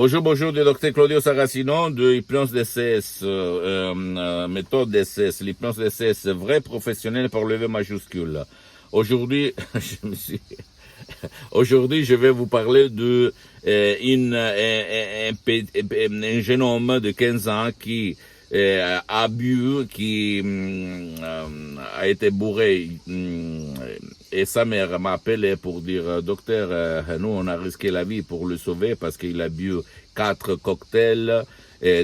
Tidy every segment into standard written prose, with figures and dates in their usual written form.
Bonjour, bonjour, du docteur Claudio Saracino de Hypnose DCS, méthode DCS, l'hypnose DCS, vrai professionnel par le V majuscule. Aujourd'hui, aujourd'hui, je vais vous parler de un jeune homme de 15 ans qui a bu, qui a été bourré, et sa mère m'a appelé pour dire, docteur, nous on a risqué la vie pour le sauver parce qu'il a bu 4 cocktails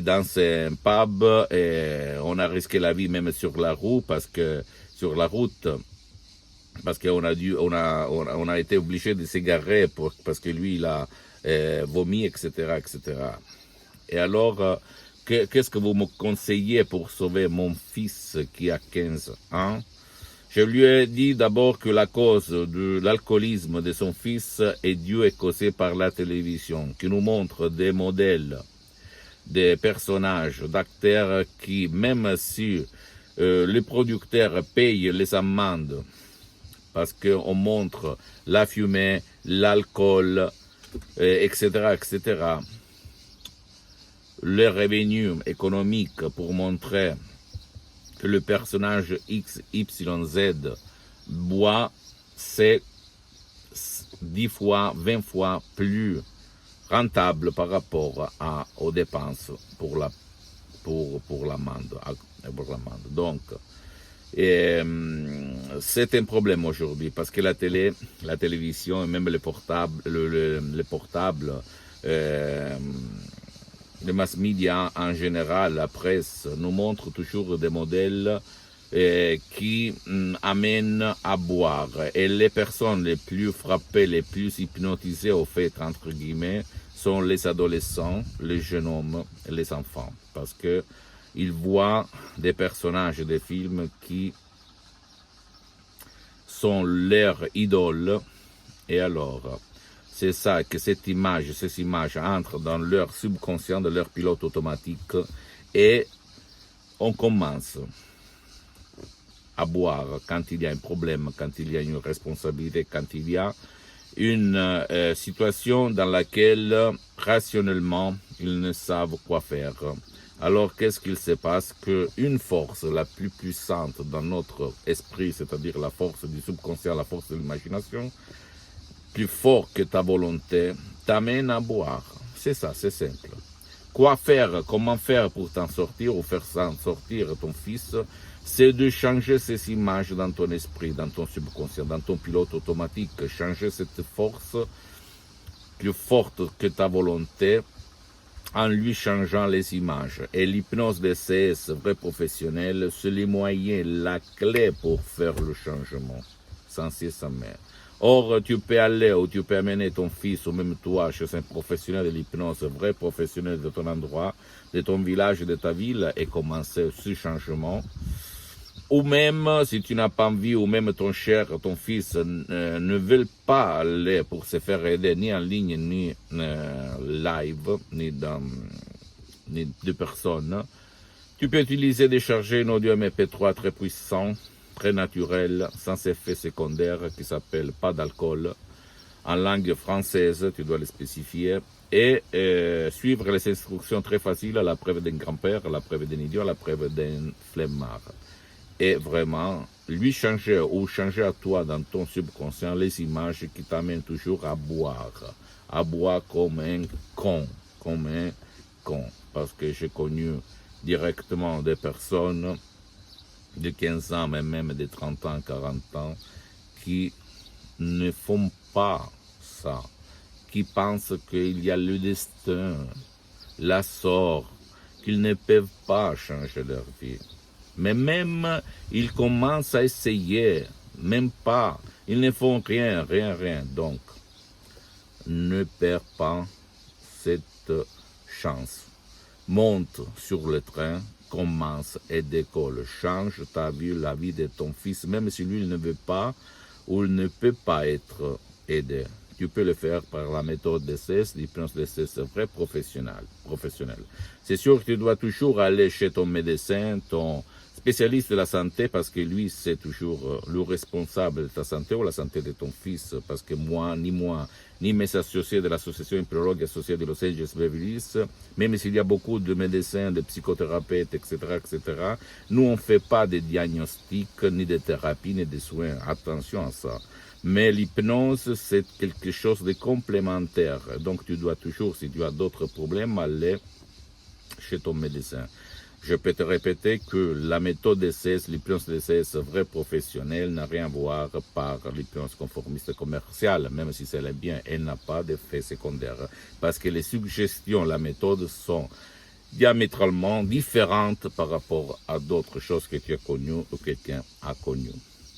dans un pub, et on a risqué la vie même sur la route parce qu'on a été obligé de s'égarer parce que lui il a vomi, etc., etc. Et alors, qu'est-ce que vous me conseillez pour sauver mon fils qui a 15 ans? Je lui ai dit d'abord que la cause de l'alcoolisme de son fils est due et causée par la télévision, qui nous montre des modèles, des personnages, d'acteurs qui, même si les producteurs payent les amendes, parce qu'on montre la fumée, l'alcool, etc., etc., les revenus économiques pour montrer que le personnage X, Y, Z boit, c'est 10 fois, 20 fois plus rentable par rapport aux dépenses pour l'amende. Donc, c'est un problème aujourd'hui parce que la télévision et même les portables, les mass media en général, la presse, nous montre toujours des modèles qui amènent à boire. Et les personnes les plus frappées, les plus hypnotisées au fait, entre guillemets, sont les adolescents, les jeunes hommes et les enfants. Parce que ils voient des personnages des films qui sont leurs idoles. Et alors, c'est ça, que ces images entrent dans leur subconscient, de leur pilote automatique, et on commence à boire quand il y a un problème, quand il y a une responsabilité, quand il y a une situation dans laquelle, rationnellement, ils ne savent quoi faire. Alors, qu'est-ce qu'il se passe? Qu'une force la plus puissante dans notre esprit, c'est-à-dire la force du subconscient, la force de l'imagination, plus fort que ta volonté, t'amène à boire. C'est ça, c'est simple. Quoi faire, comment faire pour t'en sortir ou faire s'en sortir ton fils? C'est de changer ces images dans ton esprit, dans ton subconscient, dans ton pilote automatique. Changer cette force plus forte que ta volonté en lui changeant les images. Et l'hypnose DCS, vrai professionnel, c'est les moyens, la clé pour faire le changement, sans sa mère. Or, tu peux aller ou tu peux amener ton fils ou même toi chez un professionnel de l'hypnose, vrai professionnel de ton endroit, de ton village, de ta ville, et commencer ce changement. Ou même, si tu n'as pas envie, ou même ton cher, ton fils ne veulent pas aller pour se faire aider, ni en ligne, ni live, ni de personnes, tu peux utiliser, décharger un audio MP3 très puissant, très naturel, sans effet secondaire, qui s'appelle pas d'alcool, en langue française, tu dois le spécifier, et suivre les instructions très faciles à la preuve d'un grand-père, à la preuve d'un idiot, à la preuve d'un flemmard. Et vraiment, lui changer ou changer à toi dans ton subconscient les images qui t'amènent toujours à boire comme un con, parce que j'ai connu directement des personnes de 15 ans, mais même de 30 ans, 40 ans, qui ne font pas ça, qui pensent qu'il y a le destin, la sort, qu'ils ne peuvent pas changer leur vie. Mais même, ils commencent à essayer, même pas, ils ne font rien. Donc, ne perds pas cette chance. Monte sur le train, commence et décolle. Change ta vie, la vie de ton fils, même si lui il ne veut pas ou il ne peut pas être aidé. Tu peux le faire par la méthode DCS, l'hypnose DCS vrai professionnel. C'est sûr que tu dois toujours aller chez ton médecin, ton spécialiste de la santé parce que lui, c'est toujours le responsable de ta santé ou la santé de ton fils. Parce que moi, ni mes associés de l'association Hypnologue associée de Los Angeles Beverly Hills, même s'il y a beaucoup de médecins, de psychothérapeutes, etc., nous, on ne fait pas de diagnostics, ni de thérapie, ni de soins. Attention à ça. Mais l'hypnose, c'est quelque chose de complémentaire. Donc, tu dois toujours, si tu as d'autres problèmes, aller chez ton médecin. Je peux te répéter que la méthode DCS, l'hypnose DCS vrai professionnel, n'a rien à voir par l'hypnose conformiste commerciale, même si c'est bien, elle n'a pas d'effet secondaire. Parce que les suggestions, la méthode sont diamétralement différentes par rapport à d'autres choses que tu as connues ou que quelqu'un a connues.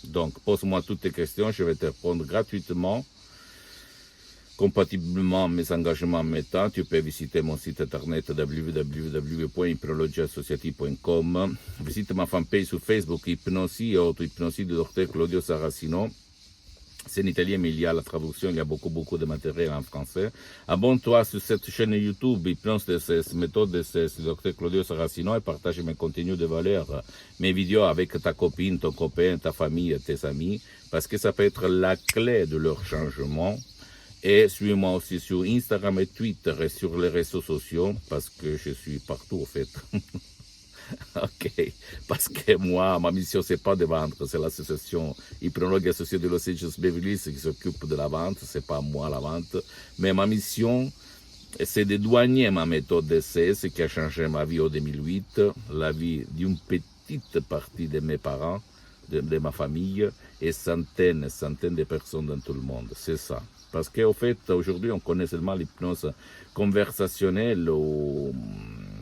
Donc, pose-moi toutes tes questions, je vais te répondre gratuitement. Compatiblement à mes engagements méta, tu peux visiter mon site internet www.hypnologieassociative.com. Visite ma fanpage sur Facebook, Hypnosie et auto-hypnosie de Dr Claudio Saracino. C'est en italien, mais il y a la traduction, il y a beaucoup de matériel en français. Abonne-toi sur cette chaîne YouTube, Hypnose DCS, méthode DCS, Dr Claudio Saracino, et partage mes contenus de valeur, mes vidéos avec ta copine, ton copain, ta famille, tes amis, parce que ça peut être la clé de leur changement. Et suis-moi aussi sur Instagram et Twitter et sur les réseaux sociaux, parce que je suis partout, en fait. Ok, parce que moi, ma mission, c'est pas de vendre, c'est l'association Hypnologue associée de Los Angeles Beverly Hills qui s'occupe de la vente, c'est pas moi la vente. Mais ma mission, c'est de douanier ma méthode d'essai, ce qui a changé ma vie en 2008, la vie d'une petite partie de mes parents, de ma famille, et centaines de personnes dans tout le monde. C'est ça. Parce qu'au fait, aujourd'hui, on connaît seulement l'hypnose conversationnelle ou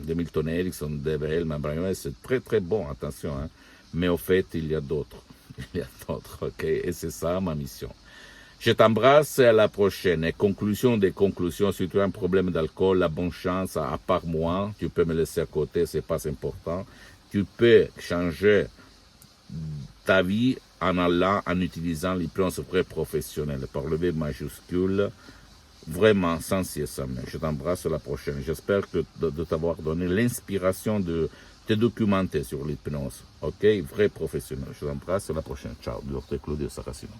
de Milton Erickson, Dave Hellman, Brian, c'est très bon, attention. Hein. Mais au fait, il y a d'autres. Il y a d'autres, ok? Et c'est ça ma mission. Je t'embrasse et à la prochaine. Et conclusion des conclusions, si tu as un problème d'alcool, la bonne chance, à part moi, tu peux me laisser à côté, c'est pas important. Tu peux changer ta vie en allant, en utilisant l'hypnose vrai professionnelle, par le V majuscule, vraiment sans CSM. Je t'embrasse à la prochaine. J'espère de t'avoir donné l'inspiration de te documenter sur l'hypnose. Ok, vrai professionnel. Je t'embrasse à la prochaine. Ciao, Dr Claudio Saracino.